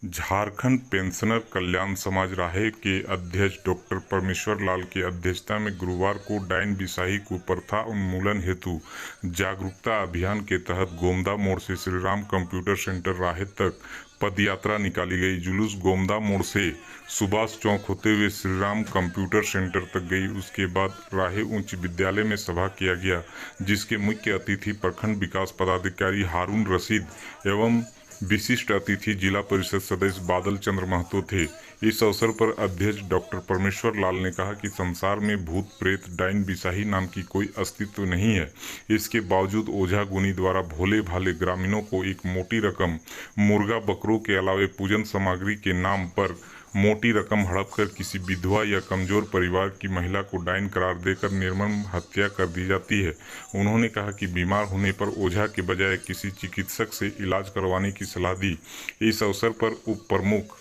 Jharkhand pensioner कल्याण समाज राहे के अध्यक्ष डॉक्टर परमेश्वर लाल की अध्यक्षता में गुरुवार को डायन बिसाही कुप्रथा उन्मूलन हेतु जागरूकता अभियान के तहत गोमदा मोड़ से श्रीराम कंप्यूटर सेंटर राहे तक पदयात्रा निकाली गई। जुलूस गोमदा मोड़ से सुभाष चौक होते हुए श्रीराम कंप्यूटर सेंटर तक गई। उसके बाद राहे उच्च विद्यालय में सभा किया गया, जिसके मुख्य अतिथि प्रखंड विकास पदाधिकारी हारून रशीद एवं विशिष्ट अतिथि जिला परिषद सदस्य बादल चंद्र महतो थे। इस अवसर पर अध्यक्ष डॉक्टर परमेश्वर लाल ने कहा कि संसार में भूत प्रेत डायन बिसाही नाम की कोई अस्तित्व नहीं है। इसके बावजूद ओझा गुनी द्वारा भोले भाले ग्रामीणों को एक मोटी रकम मुर्गा बकरों के अलावे पूजन सामग्री के नाम पर मोटी रकम हड़प कर किसी विधवा या कमजोर परिवार की महिला को डायन करार देकर निर्मम हत्या कर दी जाती है। उन्होंने कहा कि बीमार होने पर ओझा के बजाय किसी चिकित्सक से इलाज करवाने की सलाह दी। इस अवसर पर उप प्रमुख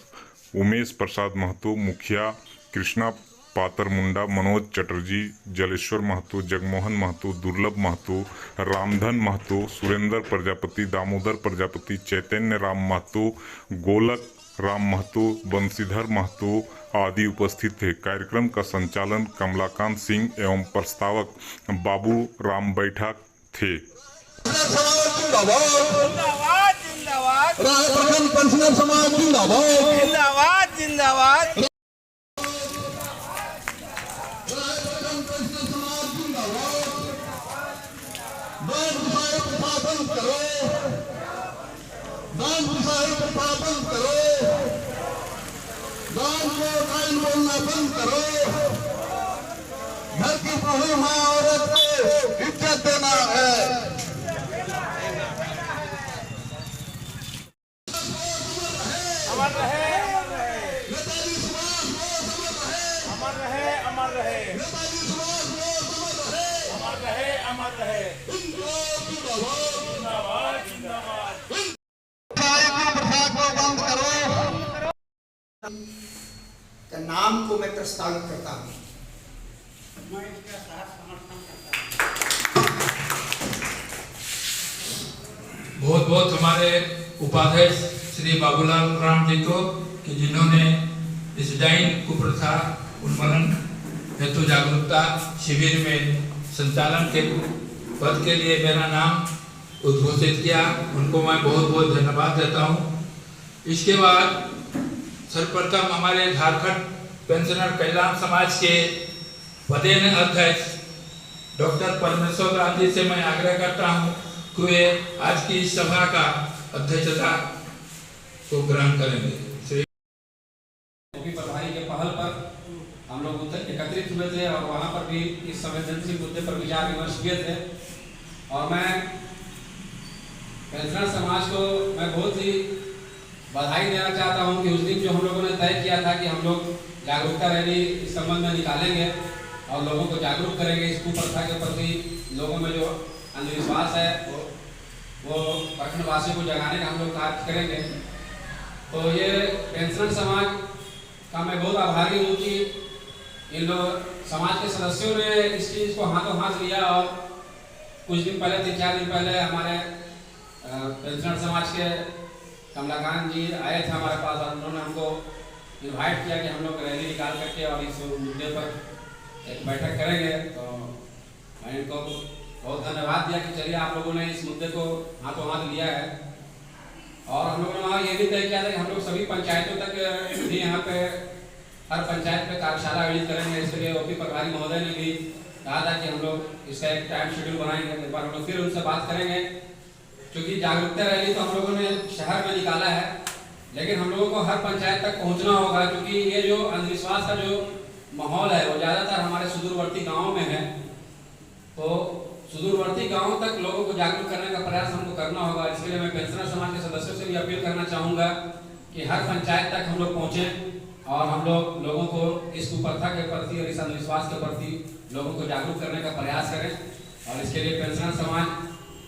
उमेश प्रसाद महतो, मुखिया कृष्णा पातर मुंडा, मनोज चटर्जी, जलेश्वर महतो, जगमोहन महतो, दुर्लभ महतो, रामधन महतो, सुरेंद्र प्रजापति, दामोदर प्रजापति, चैतन्य राम महतो, गोलक राम महतो, बंशीधर महतो आदि उपस्थित थे। कार्यक्रम का संचालन कमलाकांत सिंह एवं प्रस्तावक बाबू राम बैठा थे। दान बोलना बंद करो। घर की बहू माँ औरत को इज्जत देना है। अमर रहे, अमर रहे, अमर रहे, अमर रहे, अमर रहे, जिंदाबाद, जिंदाबाद। बंद करो। नाम को मैं प्रस्तावित करता हूँ। मैं इसका साथ समर्थन करता हूँ। बहुत बहुत हमारे उपाध्यक्ष श्री बाबूलाल राम जी को कि जिन्होंने इस डायन कुप्रथा उन्मूलन हेतु जागरूकता शिविर में संचालन के पद के लिए मेरा नाम उद्घोषित किया। उनको मैं बहुत बहुत धन्यवाद देता हूँ। इसके बाद सर्वप्रथम हमारे झारखंड पेंशनर कल्याण समाज के पदेन अध्यक्ष डॉक्टर परमेश्वर लाल जी से मैं आग्रह करता हूं कि वे आज की इस सभा का अध्यक्षता को ग्रहण करेंगे। प्रभारी के पहल पर हम लोग एकत्रित हुए थे और वहां पर भी इस संवेदनशील मुद्दे पर विचार विमर्श किए थे। और मैं पेंशनर समाज को मैं बहुत ही बधाई देना चाहता हूं कि उस दिन जो हम लोगों ने तय किया था कि हम लोग जागरूकता रैली इस संबंध में निकालेंगे और लोगों को जागरूक करेंगे इस कुप्रथा के प्रति। लोगों में जो अंधविश्वास है वो प्रखंडवासियों को जगाने का हम लोग कार्य करेंगे। तो ये पेंशनर समाज का मैं बहुत आभारी हूँ कि इन लोग समाज के सदस्यों ने इस चीज़ को हाथों हाथ लिया। और कुछ दिन पहले 3-4 दिन पहले हमारे पेंशनर समाज के कमलाकांत जी आए थे हमारे पास और उन्होंने हमको इनवाइट किया कि हम लोग रैली निकाल करके और इस मुद्दे पर एक बैठक करेंगे। तो मैं इनको बहुत धन्यवाद दिया कि चलिए आप लोगों ने इस मुद्दे को हाथों हाथ लिया है। और हम लोगों ने वहाँ ये भी तय किया था कि हम लोग सभी पंचायतों तक भी यहाँ पे हर पंचायत पे कार्यशाला आयोजित करेंगे। इसके लिए ओपी प्रभारी महोदय ने भी कहा था कि हम लोग इसका एक टाइम शेड्यूल बनाएंगे। एक बार हम लोग फिर उनसे बात करेंगे, क्योंकि जागरूकता रैली तो हम लोगों ने शहर में निकाला है, लेकिन हम लोगों को हर पंचायत तक पहुंचना होगा। क्योंकि ये जो अंधविश्वास का जो माहौल है वो ज़्यादातर हमारे सुदूरवर्ती गांवों में है। तो सुदूरवर्ती गांवों तक लोगों को जागरूक करने का प्रयास हमको करना होगा। इसके लिए मैं पेंशनर समाज के सदस्यों से भी अपील करना चाहूँगा कि हर पंचायत तक हम लोग पहुँचें और हम लोगों को इस कुप्रथा के प्रति और इस अंधविश्वास के प्रति लोगों को जागरूक करने का प्रयास करें। और इसके लिए पेंशनर समाज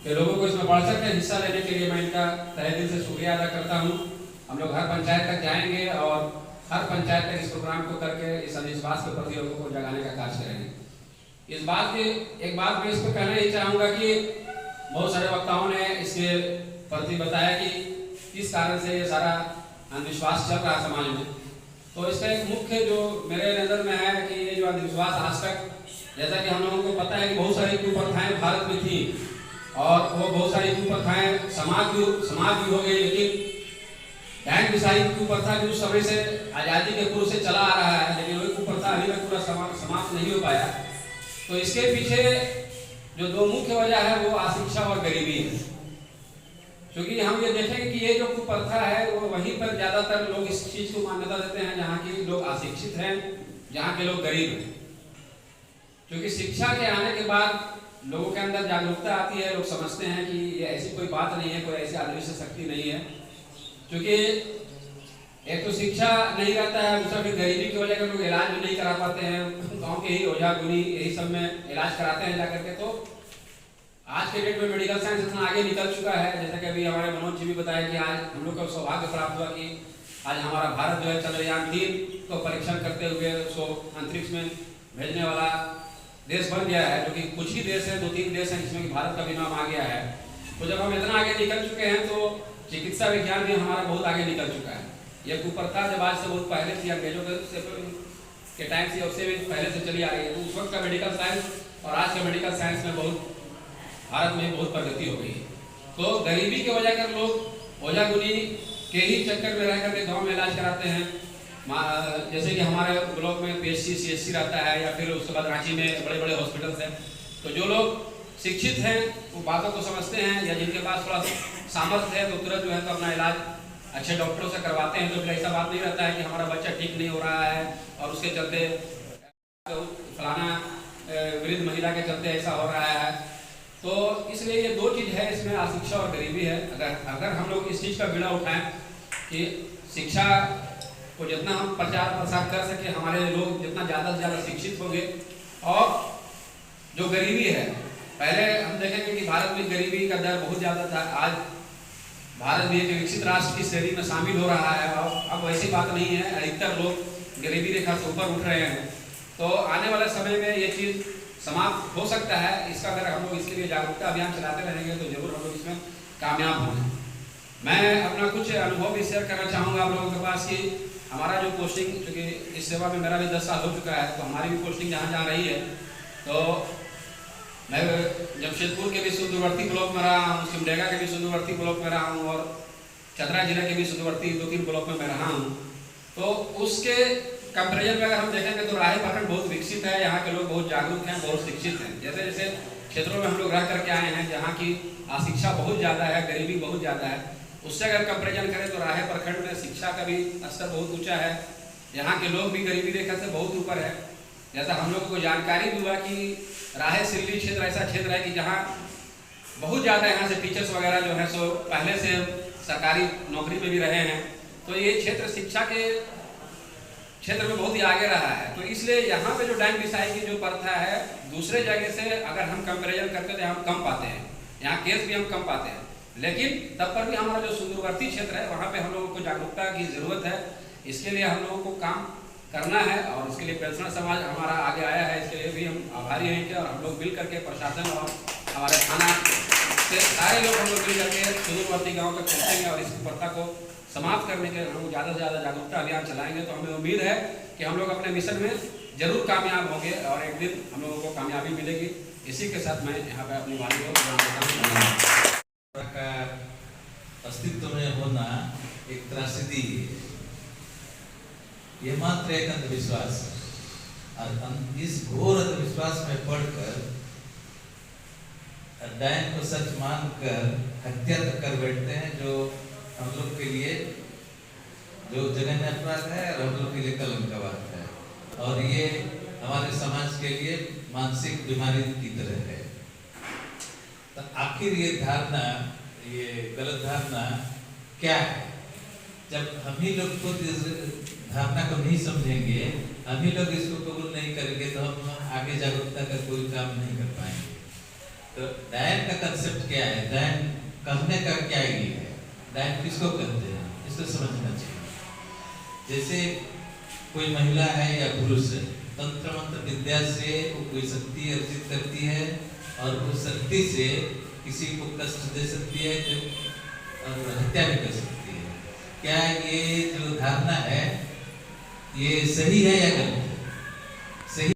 के लोगों को इसमें बढ़ चढ़ के हिस्सा लेने के लिए मैं इनका तहे दिल से शुक्रिया अदा करता हूँ। हम लोग हर पंचायत तक जाएंगे और हर पंचायत तक इस प्रोग्राम को करके इस अंधविश्वास के प्रति लोगों को जगाने का कार्य करेंगे। इस बात की एक बात मैं इस पर कहना ही चाहूँगा कि बहुत सारे वक्ताओं ने इसके प्रति बताया कि किस कारण से ये सारा अंधविश्वास चल रहा है समाज में। तो इसका एक मुख्य जो मेरे नज़र में है कि ये जो अंधविश्वास आज तक, जैसा कि हम लोगों को पता है कि बहुत सारी कुप्रथाएं भारत में थी और वो बहुत सारी कुप्रथाएं समाज भी हो गई, लेकिन डायन बिसाही कुप्रथा भी उस समय से आज़ादी के पूर्व से चला आ रहा है, लेकिन वही कुप्रथा अभी तक पूरा समाप्त नहीं हो पाया। तो इसके पीछे जो दो मुख्य वजह है वो अशिक्षा और गरीबी है। क्योंकि हम ये देखेंगे कि ये जो कुप्रथा है वो वहीं पर ज़्यादातर लोग इस चीज़ को मान्यता देते हैं जहाँ की लोग अशिक्षित हैं, जहाँ के लोग गरीब हैं। क्योंकि शिक्षा के आने के बाद लोगों के अंदर जागरूकता आती है, लोग समझते हैं कि ये ऐसी कोई बात नहीं है, कोई ऐसी अदृश्य शक्ति नहीं है। क्योंकि एक तो शिक्षा नहीं रहता है, दूसरा फिर गरीबी की वजह से लोग इलाज भी नहीं करा पाते हैं। गांव के ही ओझा गुनी यही सब में इलाज कराते हैं जाकर के। तो आज के डेट में मेडिकल साइंस इतना आगे निकल चुका है, जैसा कि अभी हमारे मनोज जी भी बताया कि आज हम लोग को सौभाग्य प्राप्त हुआ कि आज हमारा भारत जो है चंद्रयान-3 को परीक्षण करते हुए उसको अंतरिक्ष में भेजने वाला देश बन गया है, जो कि कुछ ही देश है, 2-3 देश हैं जिसमें कि भारत का भी नाम आ गया है। तो जब हम इतना आगे निकल चुके हैं तो चिकित्सा विज्ञान भी हमारा बहुत आगे निकल चुका है। यह कुप्रथा जब आज से बहुत पहले से अंग्रेजों के टाइम से उससे भी पहले से चली आ रही है। तो उस वक्त का मेडिकल साइंस और आज के मेडिकल साइंस में बहुत भारत में बहुत प्रगति हो गई है। तो गरीबी की वजह कर लोग ओझा गुनी के ही चक्कर में रह करके गाँव में इलाज कराते हैं। जैसे कि हमारे ब्लॉक में PHC CHC रहता है या फिर उसके बाद रांची में बड़े बड़े हॉस्पिटल्स हैं। तो जो लोग शिक्षित हैं वो बातों को समझते हैं, या जिनके पास थोड़ा सामर्थ्य है तो तुरंत जो है तो अपना इलाज अच्छे डॉक्टरों से करवाते हैं। तो फिर ऐसा बात नहीं रहता है कि हमारा बच्चा ठीक नहीं हो रहा है और उसके चलते फलाना वृद्ध महिला के चलते ऐसा हो रहा है। तो इसलिए ये दो चीज़ है इसमें, अशिक्षा और गरीबी है। अगर हम लोग इस चीज़ का बीड़ा उठाएं कि शिक्षा को जितना हम प्रचार प्रसार कर सके, हमारे लोग जितना ज़्यादा से ज़्यादा शिक्षित होंगे। और जो गरीबी है, पहले हम देखेंगे कि भारत में गरीबी का दर बहुत ज़्यादा था। आज भारत भी एक विकसित राष्ट्र की श्रेणी में शामिल हो रहा है। अब वैसी बात नहीं है, अधिकतर लोग गरीबी रेखा से ऊपर उठ रहे हैं। तो आने वाले समय में ये चीज़ समाप्त हो सकता है। इसका अगर हम लोग इसके लिए जागरूकता अभियान चलाते रहेंगे तो जरूर हम लोग इसमें कामयाब होंगे। मैं अपना कुछ अनुभव भी शेयर करना चाहूँगा आप लोगों के पास कि हमारा जो पोस्टिंग, क्योंकि इस सेवा में मेरा भी 10 साल हो चुका है, तो हमारी भी पोस्टिंग जहाँ रही है। तो मैं जमशेदपुर के भी सुदूरवर्ती ब्लॉक में रहा हूँ, सिमडेगा के भी सुदूरवर्ती ब्लॉक में रहा हूँ और चतरा जिले के भी सुदूरवर्ती 2-3 ब्लॉक में मैं रहा हूँ। तो उसके कंपेरिजन में अगर हम देखेंगे तो राही प्रखंड बहुत विकसित है, यहाँ के लोग बहुत जागरूक हैं, बहुत शिक्षित हैं। जैसे जैसे क्षेत्रों में हम लोग रह करके आए हैं जहाँ की अशिक्षा बहुत ज़्यादा है, गरीबी बहुत ज़्यादा है, उससे अगर कंपेरिजन करें तो राहे प्रखंड में शिक्षा का भी स्तर बहुत ऊंचा है। यहाँ के लोग भी गरीबी रेखा से बहुत ऊपर है। जैसा हम लोगों को जानकारी भी हुआ कि राहे सिल्ली क्षेत्र ऐसा क्षेत्र है कि जहाँ बहुत ज़्यादा यहाँ से टीचर्स वगैरह जो है सो पहले से सरकारी नौकरी में भी रहे हैं। तो ये क्षेत्र शिक्षा के क्षेत्र में बहुत ही आगे रहा है। तो इसलिए यहाँ पे जो डायन बिसाही की जो प्रथा है, दूसरे जगह से अगर हम कंपेरिजन करते हैं तो हम कम पाते हैं, यहाँ केस भी हम कम पाते हैं। लेकिन तब पर भी हमारा जो सुदूरवर्ती क्षेत्र है वहाँ पे हम लोगों को जागरूकता की ज़रूरत है। इसके लिए हम लोगों को काम करना है और इसके लिए पेंशनर समाज हमारा आगे आया है। इसके लिए भी हम आभारी हैं कि और हम लोग मिल करके प्रशासन और हमारे थाना से सारे लोग हम लोग मिल करके सुदूरवर्ती गाँव तक पहुँचेंगे और इस प्रथा को समाप्त करने के हम ज़्यादा से ज़्यादा जागरूकता अभियान चलाएंगे। तो हमें उम्मीद है कि हम लोग अपने मिशन में जरूर कामयाब होंगे और एक दिन हम लोगों को कामयाबी मिलेगी। इसी के साथ मैं यहाँ पे अपनी वाणी को का अस्तित्व में होना एक त्रासदी है, ये मात्र एक अंधविश्वास है। और इस घोर अंधविश्वास में पढ़कर डायन को सच मानकर हत्या तक कर बैठते हैं, जो हम लोग के लिए जो जघन्य अपराध है और हम लोग के लिए कलंक का बात है। और ये हमारे समाज के लिए मानसिक बीमारी की तरह है। तो आखिर ये धारणा, ये गलत धारणा क्या है? जब हम ही लोग खुद इस धारणा को नहीं समझेंगे, हम ही लोग इसको कबूल नहीं करेंगे, तो हम आगे जागरूकता का कोई काम नहीं कर पाएंगे। तो डायन का कंसेप्ट क्या है? डायन कहने का क्या ये है? डायन किसको कहते हैं, इसको समझना चाहिए। जैसे कोई महिला है या पुरुष है, तंत्र मंत्र विद्या से वो कोई शक्ति अर्जित करती है और उस शक्ति से किसी को कष्ट दे सकती है और हत्या भी कर सकती है। क्या ये धारणा है ये सही है या गलत है? सही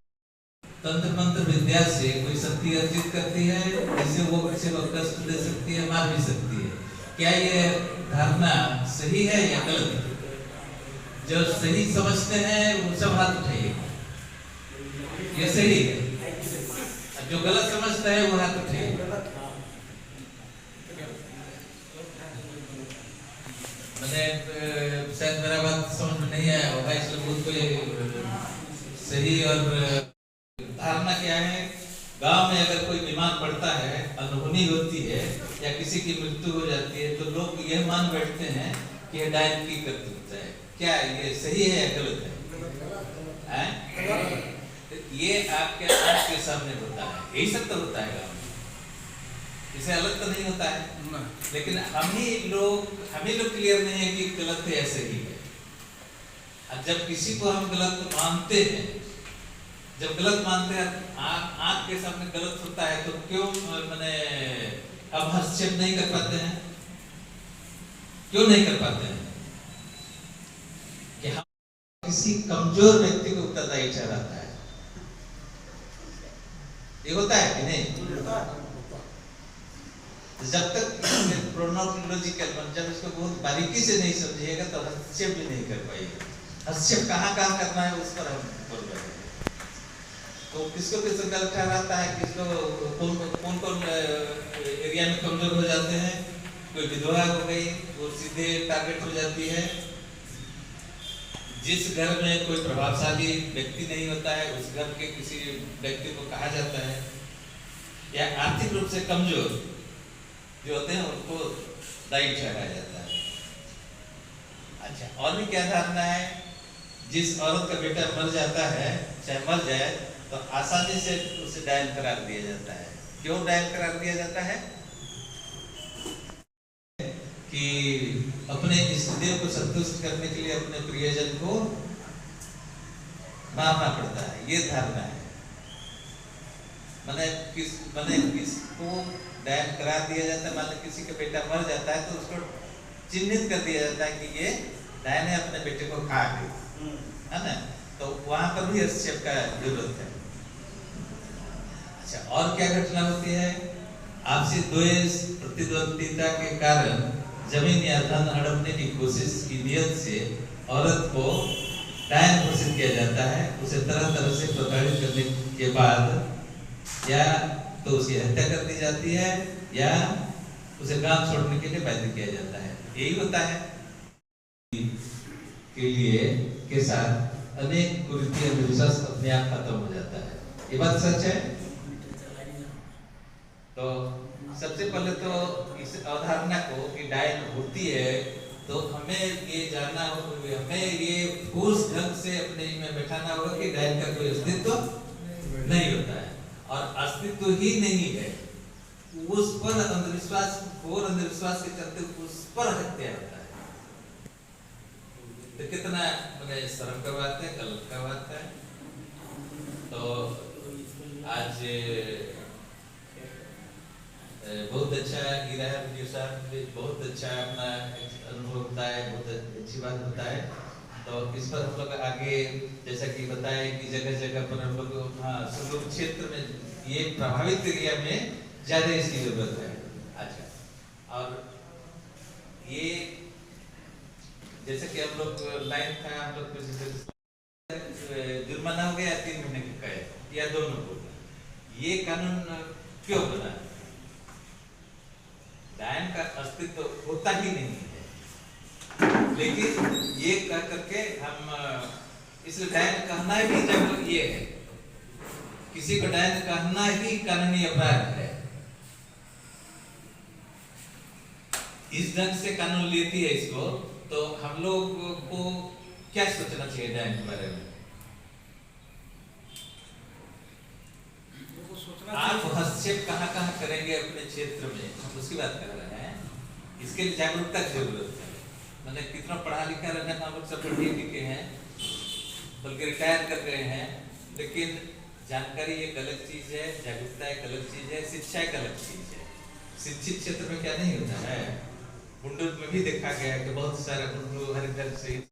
तंत्र मंत्र विद्या से कोई शक्ति अर्जित करती है, जिससे वो किसी को कष्ट दे सकती है, मार भी सकती है। क्या ये धारणा सही है या गलत है? जो सही समझते हैं वो सब हाथ उठाइए, ये सही है। जो गलत समझता है वो हाथ उठाइए। मैंने शायद मेरा बात समझ में नहीं आया होगा, इसलिए बहुत कोई सही और धारणा क्या है। गांव में अगर कोई बीमार पड़ता है, अनहोनी होती है या किसी की मृत्यु हो जाती है, तो लोग यह मान बैठते हैं कि यह डायन की कर्तव्य है। क्या ये सही है या गलत है? ये आपके आंख के सामने होता है, यही सब तो होता है गाँव में, इसे अलग तो नहीं होता है। लेकिन हम ही लोग क्लियर नहीं है कि गलत है या सही है। अब जब किसी को हम गलत मानते हैं, जब गलत मानते हैं, आंख के सामने गलत होता है, तो क्यों मैंने अब हस्तक्षेप नहीं कर पाते हैं? क्यों नहीं कर पाते हैं? कि हम किसी कमजोर व्यक्ति को उत्तरदायी ठहराता है। ये होता है कि नहीं? जब तक प्रोनोलॉजिकल जब इसको बहुत बारीकी से नहीं समझिएगा तो हस्तक्षेप भी नहीं कर पाइएगा। हस्तक्षेप कहाँ करना है उस पर हम बोल रहे हैं। तो किसको गलत ठहराता है, किसको कौन एरिया में कमजोर हो जाते हैं। कोई विधवा हो गई वो सीधे टारगेट हो जाती है। जिस घर में कोई प्रभावशाली व्यक्ति नहीं होता है, उस घर के किसी व्यक्ति को कहा जाता है। या आर्थिक रूप से कमजोर जो होते हैं उनको दायी ठहराया जाता है। अच्छा, और भी क्या धारणा है? जिस औरत का बेटा मर जाता है, चाहे मर जाए, तो आसानी से उसे डायन करार दिया जाता है। क्यों डायन करार दिया जाता है? कि अपने इष्टदेव को संतुष्ट करने के लिए अपने प्रियजन को मारना पड़ता है। ये धारणा है। मैंने किसको डायन करार दिया जाता है? मान लो किसी का बेटा मर जाता है तो उसको चिन्हित कर दिया जाता है कि ये डायन है, अपने बेटे को खा गई, है ना? तो वहां पर भी हस्तक्षेप का जरूरत है। अच्छा, और क्या घटना होती है? आपसी द्वेष प्रतिद्वंदिता के कारण जमीन या धन हड़पने की कोशिश की नियत से औरत को डायन घोषित किया जाता है। उसे तरह तरह से प्रताड़ित करने के बाद या तो उसकी हत्या कर दी जाती है या उसे गांव छोड़ने के लिए बाध्य किया जाता है। यही होता है के लिए के साथ अनेक कुरीति अंधविश्वास अपने आप खत्म हो जाता है। ये बात सच है। तो सबसे पहले तो इस अवधारणा को कि डायन होती है, तो हमें ये जानना होगा, हमें ये ठोस ढंग से अपने में बैठाना होगा कि डायन का कोई अस्तित्व नहीं होता है और अस्तित्व ही नहीं है। उस पर अंधविश्वास, घोर अंधविश्वास के चलते उस पर हत्या होता है। तो कितना मैंने शर्म का बात है, गलत का बात है। तो आज बहुत अच्छा गिरा है वीडियो साहब, बहुत अच्छा अपना अनुभव बताया, बहुत अच्छी बात बताए। तो इस पर हम लोग आगे जैसा कि बताए कि जगह जगह पर हम लोग, हाँ, सुदूर क्षेत्र में ये प्रभावित एरिया में ज्यादा इसकी जरूरत है। अच्छा, और ये जैसे कि हम लोग लाइन था, हम लोग जुर्माना हो गया 3 महीने का कैद या दोनों को। ये कानून क्यों बना? डायन का अस्तित्व होता ही नहीं है, लेकिन ये कह करके हम इसलिए डायन कहना भी जब ये है, किसी को डायन कहना ही कानूनी अपराध है। इस ढंग से कानून लेती है इसको, तो हम लोग को क्या सोचना चाहिए डायन के बारे में? आप हस्तक्षेप कहाँ करेंगे अपने क्षेत्र में, हम उसकी बात कर रहे हैं। इसके लिए जागरूकता की जरूरत है। मैंने कितना पढ़ा लिखा रहना, हम लोग सब पढ़े लिखे हैं, बल्कि रिटायर कर गए हैं, लेकिन जानकारी एक अलग चीज है, जागरूकता एक अलग चीज है, शिक्षा एक अलग चीज है। शिक्षित क्षेत्र में क्या नहीं होता है, गुंडों में भी देखा गया है कि बहुत सारे गुंडों हर घर से